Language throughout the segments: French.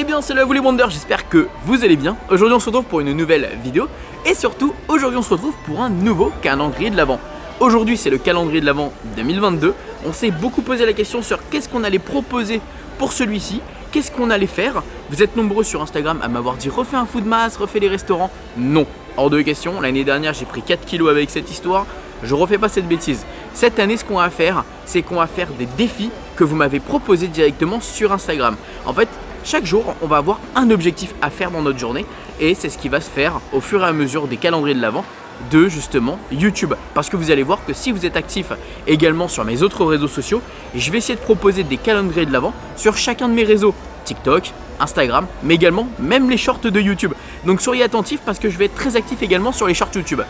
Eh bien salut à vous les Wonders, j'espère que vous allez bien. Aujourd'hui on se retrouve pour une nouvelle vidéo. Et surtout, aujourd'hui on se retrouve pour un nouveau calendrier de l'Avent. Aujourd'hui c'est le calendrier de l'Avent 2022. On s'est beaucoup posé la question sur qu'est-ce qu'on allait proposer pour celui-ci. Qu'est-ce qu'on allait faire? Vous êtes nombreux sur Instagram à m'avoir dit refais un food mass, refais les restaurants. Non, hors de question. L'année dernière j'ai pris 4 kilos avec cette histoire. Je refais pas cette bêtise. Cette année ce qu'on va faire, c'est qu'on va faire des défis que vous m'avez proposés directement sur Instagram. En fait, chaque jour, on va avoir un objectif à faire dans notre journée et c'est ce qui va se faire au fur et à mesure des calendriers de l'Avent de justement YouTube. Parce que vous allez voir que si vous êtes actif également sur mes autres réseaux sociaux, je vais essayer de proposer des calendriers de l'Avent sur chacun de mes réseaux, TikTok, Instagram, mais également même les shorts de YouTube. Donc soyez attentifs parce que je vais être très actif également sur les shorts YouTube.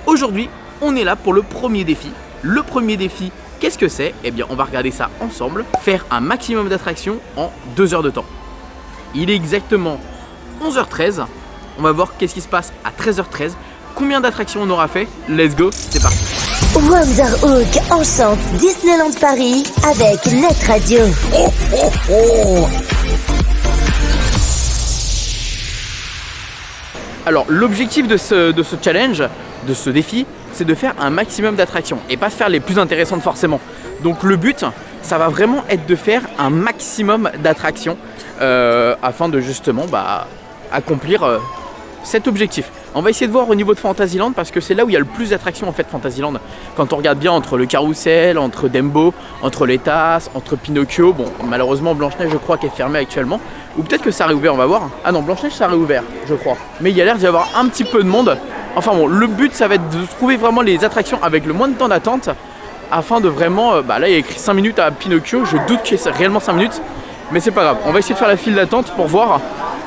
Aujourd'hui, on est là pour le premier défi. Le premier défi, qu'est-ce que c'est? Eh bien, on va regarder ça ensemble. Faire un maximum d'attractions en 2 heures de temps. Il est exactement 11h13. On va voir qu'est-ce qui se passe à 13h13. Combien d'attractions on aura fait? Let's go, c'est parti. Wonderhook enchante Disneyland Paris avec Net Radio. Oh, oh, oh. Alors, l'objectif de ce challenge, de ce défi, c'est de faire un maximum d'attractions et pas faire les plus intéressantes forcément. Donc le but, ça va vraiment être de faire un maximum d'attractions afin de justement accomplir cet objectif. On va essayer de voir au niveau de Fantasyland parce que c'est là où il y a le plus d'attractions en fait Fantasyland. Quand on regarde bien entre le carrousel, entre Dumbo, entre les tasses, entre Pinocchio, bon malheureusement Blanche-Neige je crois qu'elle est fermée actuellement. Ou peut-être que ça a réouvert, on va voir. Ah non, Blanche-Neige ça a réouvert je crois. Mais il y a l'air d'y avoir un petit peu de monde. Enfin bon, le but ça va être de trouver vraiment les attractions avec le moins de temps d'attente afin de vraiment, là il y a écrit 5 minutes à Pinocchio, je doute qu'il y ait réellement 5 minutes. Mais c'est pas grave, on va essayer de faire la file d'attente pour voir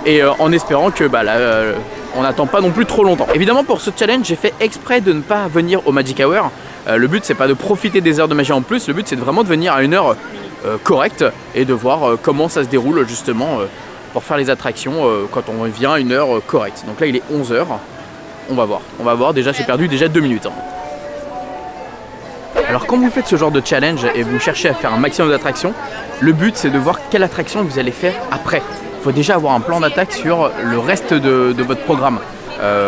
et en espérant que on n'attend pas non plus trop longtemps. Évidemment pour ce challenge j'ai fait exprès de ne pas venir au Magic Hour. Le but c'est pas de profiter des heures de magie en plus, le but c'est vraiment de venir à une heure correcte et de voir comment ça se déroule justement pour faire les attractions quand on vient à une heure correcte. Donc là il est 11h, on va voir, déjà j'ai perdu 2 minutes. Alors quand vous faites ce genre de challenge et vous cherchez à faire un maximum d'attractions, le but c'est de voir quelle attraction vous allez faire après. Il faut déjà avoir un plan d'attaque sur le reste de votre programme.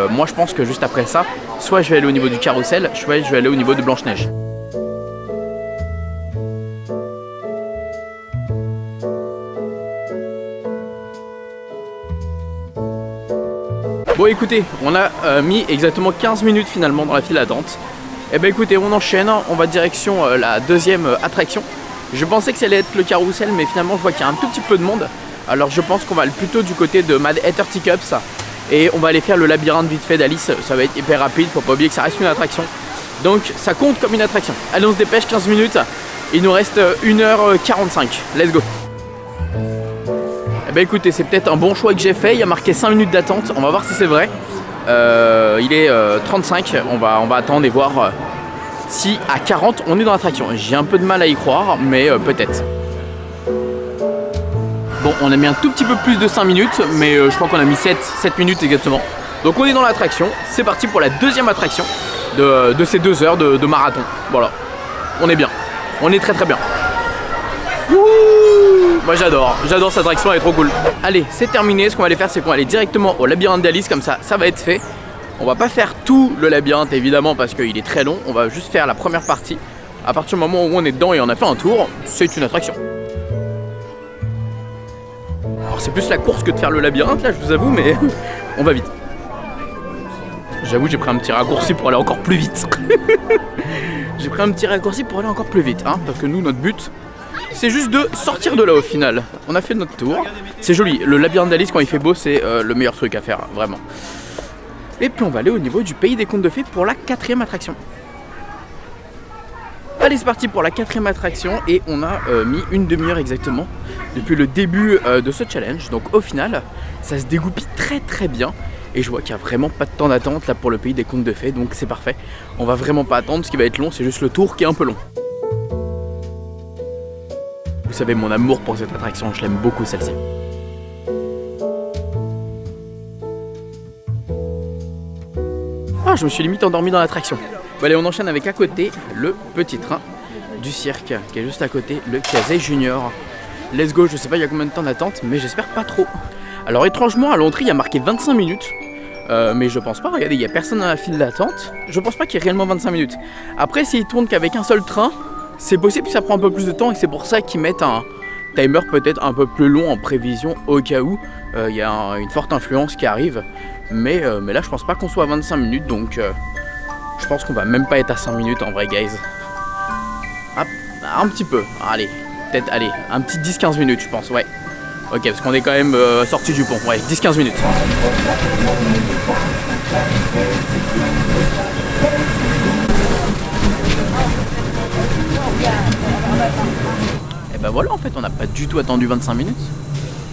Moi je pense que juste après ça, soit je vais aller au niveau du carrousel, soit je vais aller au niveau de Blanche-Neige. Bon écoutez, on a mis exactement 15 minutes finalement dans la file d'attente. Et ben écoutez, on enchaîne, on va direction la deuxième attraction. Je pensais que ça allait être le carrousel, mais finalement je vois qu'il y a un tout petit peu de monde. Alors je pense qu'on va aller plutôt du côté de Mad Hatter Teacups et on va aller faire le labyrinthe vite fait d'Alice. Ça va être hyper rapide, faut pas oublier que ça reste une attraction. Donc ça compte comme une attraction. Allez on se dépêche, 15 minutes, il nous reste 1h45, let's go. Eh ben écoutez, c'est peut-être un bon choix que j'ai fait, il y a marqué 5 minutes d'attente, on va voir si c'est vrai. Il est 35, on va attendre et voir si à 40 on est dans l'attraction. J'ai un peu de mal à y croire, mais peut-être. Bon, on a mis un tout petit peu plus de 5 minutes, mais je crois qu'on a mis 7 minutes exactement. Donc on est dans l'attraction, c'est parti pour la deuxième attraction de ces 2 heures de marathon. Voilà, on est bien, on est très très bien. Wouhou! Moi j'adore cette attraction, elle est trop cool. Allez, c'est terminé, ce qu'on va aller faire c'est qu'on va aller directement au labyrinthe d'Alice, comme ça va être fait. On va pas faire tout le labyrinthe évidemment parce qu'il est très long, on va juste faire la première partie. À partir du moment où on est dedans et on a fait un tour, c'est une attraction. Alors c'est plus la course que de faire le labyrinthe là je vous avoue, mais on va vite. J'avoue j'ai pris un petit raccourci pour aller encore plus vite. J'ai pris un petit raccourci pour aller encore plus vite, hein, parce que nous notre but c'est juste de sortir de là au final. On a fait notre tour. C'est joli. Le labyrinthe d'Alice quand il fait beau c'est le meilleur truc à faire, vraiment. Et puis on va aller au niveau du pays des contes de fées pour la 4e attraction. Allez c'est parti pour la 4e attraction et on a mis une demi-heure exactement depuis le début de ce challenge. Donc au final ça se dégoupille très très bien. Et je vois qu'il n'y a vraiment pas de temps d'attente là pour le pays des contes de fées, donc c'est parfait. On va vraiment pas attendre, ce qui va être long c'est juste le tour qui est un peu long. Vous savez mon amour pour cette attraction, je l'aime beaucoup celle-ci. Ah, je me suis limite endormi dans l'attraction. Bon allez, on enchaîne avec à côté le petit train du cirque qui est juste à côté, le Casey Junior. let's go. Je sais pas il y a combien de temps d'attente, mais j'espère pas trop. Alors étrangement à l'entrée il y a marqué 25 minutes. Mais je pense pas, regardez, il n'y a personne dans la file d'attente. Je pense pas qu'il y ait réellement 25 minutes. Après, s'ils tournent qu'avec un seul train, c'est possible que ça prend un peu plus de temps et c'est pour ça qu'ils mettent un timer peut-être un peu plus long en prévision au cas où il y a une forte influence qui arrive. Mais là, je pense pas qu'on soit à 25 minutes donc je pense qu'on va même pas être à 5 minutes en vrai, guys. Un petit peu, allez, peut-être, allez, un petit 10-15 minutes, je pense, ouais. Ok, parce qu'on est quand même sorti du pont, ouais, 10-15 minutes. Et ben voilà, en fait, on n'a pas du tout attendu 25 minutes.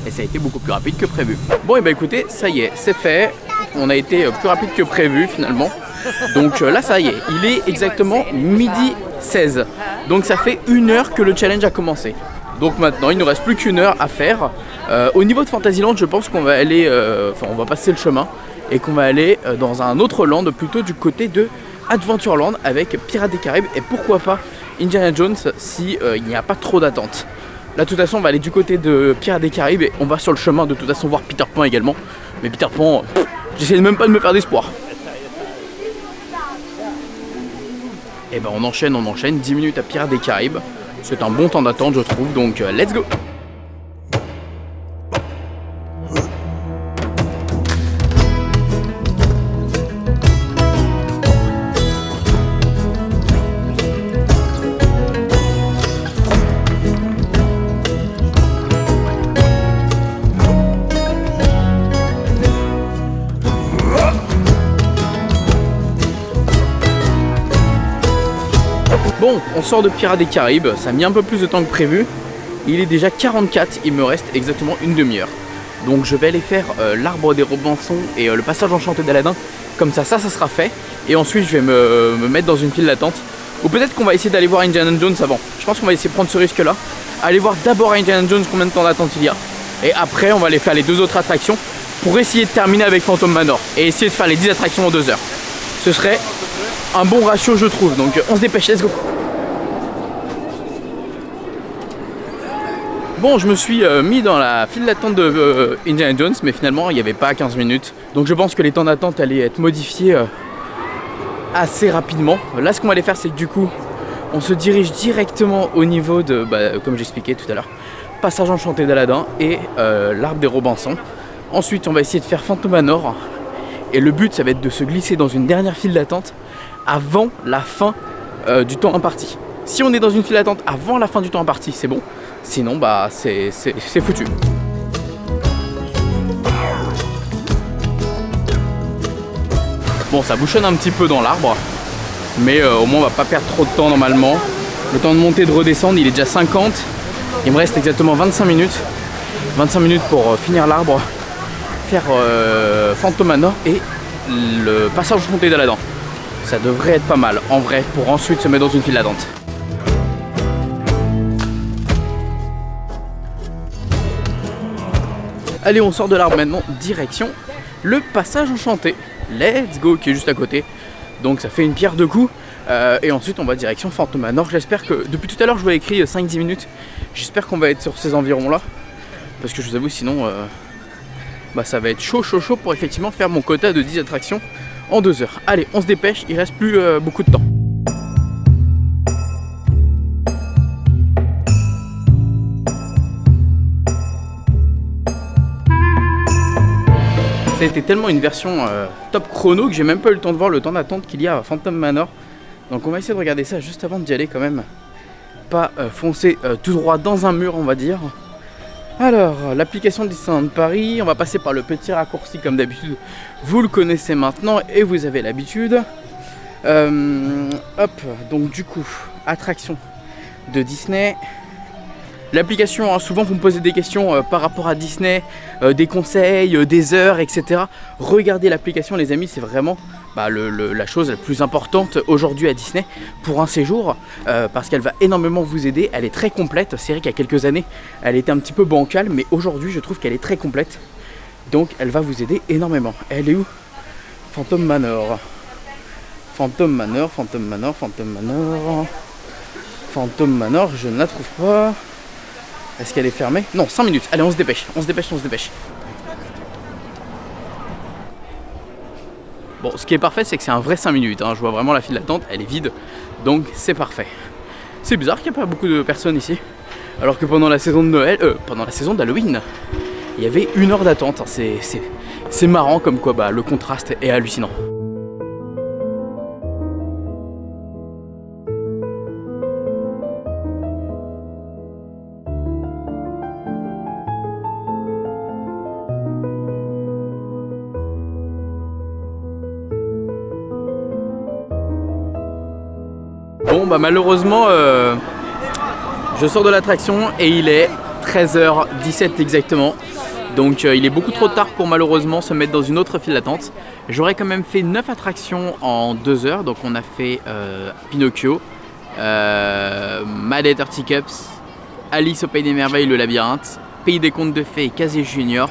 Et ça a été beaucoup plus rapide que prévu. Bon, et ben écoutez, ça y est, c'est fait. On a été plus rapide que prévu finalement. Donc là, ça y est, il est exactement midi 16. Donc ça fait 1 heure que le challenge a commencé. Donc maintenant, il ne nous reste plus qu'1 heure à faire. Au niveau de Fantasyland, je pense qu'on va aller, on va passer le chemin et qu'on va aller dans un autre land, plutôt du côté de Adventureland avec Pirates des Caraïbes et pourquoi pas Indiana Jones si il n'y a pas trop d'attente. Là, de toute façon, on va aller du côté de Pirates des Caraïbes et on va sur le chemin de toute façon voir Peter Pan également. Mais Peter Pan, j'essaie même pas de me faire d'espoir. Et ben on enchaîne, 10 minutes à Pirates des Caraïbes. C'est un bon temps d'attente je trouve, donc let's go. Bon, on sort de Pirates des Caraïbes, ça a mis un peu plus de temps que prévu. Il est déjà 44, il me reste exactement une demi-heure. Donc je vais aller faire l'arbre des Robinson et le passage enchanté d'Aladin. Comme ça sera fait. Et ensuite je vais me mettre dans une file d'attente. Ou peut-être qu'on va essayer d'aller voir Indiana Jones avant. Je pense qu'on va essayer de prendre ce risque là. Aller voir d'abord Indiana Jones combien de temps d'attente il y a. Et après on va aller faire les 2 autres attractions pour essayer de terminer avec Phantom Manor. Et essayer de faire les 10 attractions en 2 heures. Ce serait un bon ratio je trouve. Donc on se dépêche, let's go. Bon, je me suis mis dans la file d'attente de Indiana Jones, mais finalement il n'y avait pas 15 minutes. Donc je pense que les temps d'attente allaient être modifiés assez rapidement. Là, ce qu'on va aller faire, c'est que du coup, on se dirige directement au niveau de, comme j'expliquais tout à l'heure, passage enchanté d'Aladin et l'arbre des Robinson. Ensuite, on va essayer de faire Phantom Manor. Et le but, ça va être de se glisser dans une dernière file d'attente avant la fin du temps imparti. Si on est dans une file d'attente avant la fin du temps imparti, c'est bon. Sinon, c'est foutu. Bon, ça bouchonne un petit peu dans l'arbre. Mais au moins, on va pas perdre trop de temps normalement. Le temps de monter et de redescendre, il est déjà 50. Il me reste exactement 25 minutes. 25 minutes pour finir l'arbre, faire Phantom Manor et le passage enchanté d'Aladin. Ça devrait être pas mal, en vrai, pour ensuite se mettre dans une file d'attente. Allez, on sort de l'arbre maintenant, direction le passage enchanté. Let's go, qui est juste à côté. Donc ça fait une pierre deux coups. Et ensuite on va direction Phantom Manor. J'espère que, depuis tout à l'heure je vois écrit 5-10 minutes. J'espère qu'on va être sur ces environs là. Parce que je vous avoue sinon ça va être chaud pour effectivement faire mon quota de 10 attractions en 2 heures. Allez, on se dépêche, il reste plus beaucoup de temps. Ça a été tellement une version top chrono que j'ai même pas eu le temps de voir le temps d'attente qu'il y a à Phantom Manor. Donc on va essayer de regarder ça juste avant d'y aller quand même. Pas foncer tout droit dans un mur, on va dire. Alors, l'application de Disneyland Paris, on va passer par le petit raccourci comme d'habitude. Vous le connaissez maintenant et vous avez l'habitude. Hop, donc du coup, attraction de Disney. L'application, souvent vous me posez des questions par rapport à Disney, des conseils, des heures, etc. Regardez l'application les amis, c'est vraiment la chose la plus importante aujourd'hui à Disney pour un séjour parce qu'elle va énormément vous aider, elle est très complète. C'est vrai qu'il y a quelques années elle était un petit peu bancale, mais aujourd'hui je trouve qu'elle est très complète. Donc elle va vous aider énormément. Elle est où? Phantom Manor. Phantom Manor, Phantom Manor, Phantom Manor. Phantom Manor, je ne la trouve pas. Est-ce qu'elle est fermée? Non, 5 minutes. Allez, on se dépêche, on se dépêche, on se dépêche. Bon, ce qui est parfait, c'est que c'est un vrai 5 minutes. Hein. Je vois vraiment la file d'attente, elle est vide. Donc, c'est parfait. C'est bizarre qu'il n'y ait pas beaucoup de personnes ici. Alors que pendant la saison de Noël, pendant la saison d'Halloween, il y avait 1 heure d'attente. C'est marrant comme quoi le contraste est hallucinant. Bon malheureusement je sors de l'attraction et il est 13h17 exactement. Donc il est beaucoup trop tard pour malheureusement se mettre dans une autre file d'attente. J'aurais quand même fait 9 attractions en 2 heures. Donc on a fait Pinocchio, Mad Hatter Teacups, Alice au Pays des Merveilles, le labyrinthe, Pays des Contes de Fées, Casier Junior,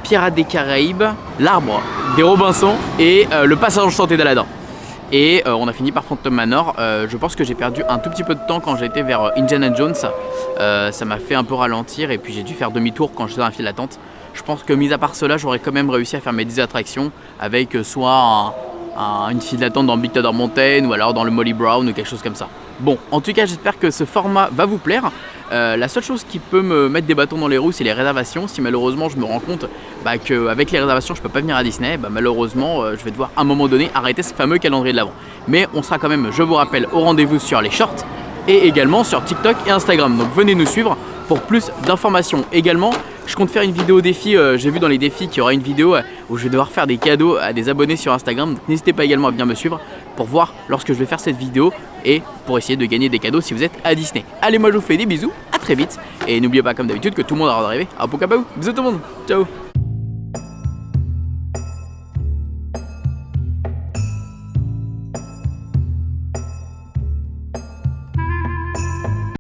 Pirates des Caraïbes, L'Arbre des Robinson et le Passage enchanté d'Aladin. Et on a fini par Phantom Manor. Je pense que j'ai perdu un tout petit peu de temps quand j'ai été vers Indiana Jones. Ça m'a fait un peu ralentir et puis j'ai dû faire demi-tour quand j'étais dans la file d'attente. Je pense que mis à part cela, j'aurais quand même réussi à faire mes 10 attractions avec soit une file d'attente dans Big Thunder Mountain ou alors dans le Molly Brown ou quelque chose comme ça. Bon, en tout cas, j'espère que ce format va vous plaire. La seule chose qui peut me mettre des bâtons dans les roues, c'est les réservations. Si malheureusement je me rends compte qu'avec les réservations je peux pas venir à Disney, malheureusement je vais devoir à un moment donné arrêter ce fameux calendrier de l'Avent. Mais on sera quand même, je vous rappelle, au rendez-vous sur les shorts et également sur TikTok et Instagram. Donc venez nous suivre pour plus d'informations. Également, je compte faire une vidéo défi. J'ai vu dans les défis qu'il y aura une vidéo où je vais devoir faire des cadeaux à des abonnés sur Instagram. Donc n'hésitez pas également à venir me suivre pour voir lorsque je vais faire cette vidéo et pour essayer de gagner des cadeaux si vous êtes à Disney. Allez, moi je vous fais des bisous, à très vite. Et n'oubliez pas comme d'habitude que tout le monde aura d'arriver à Pokapau. Bisous tout le monde, ciao.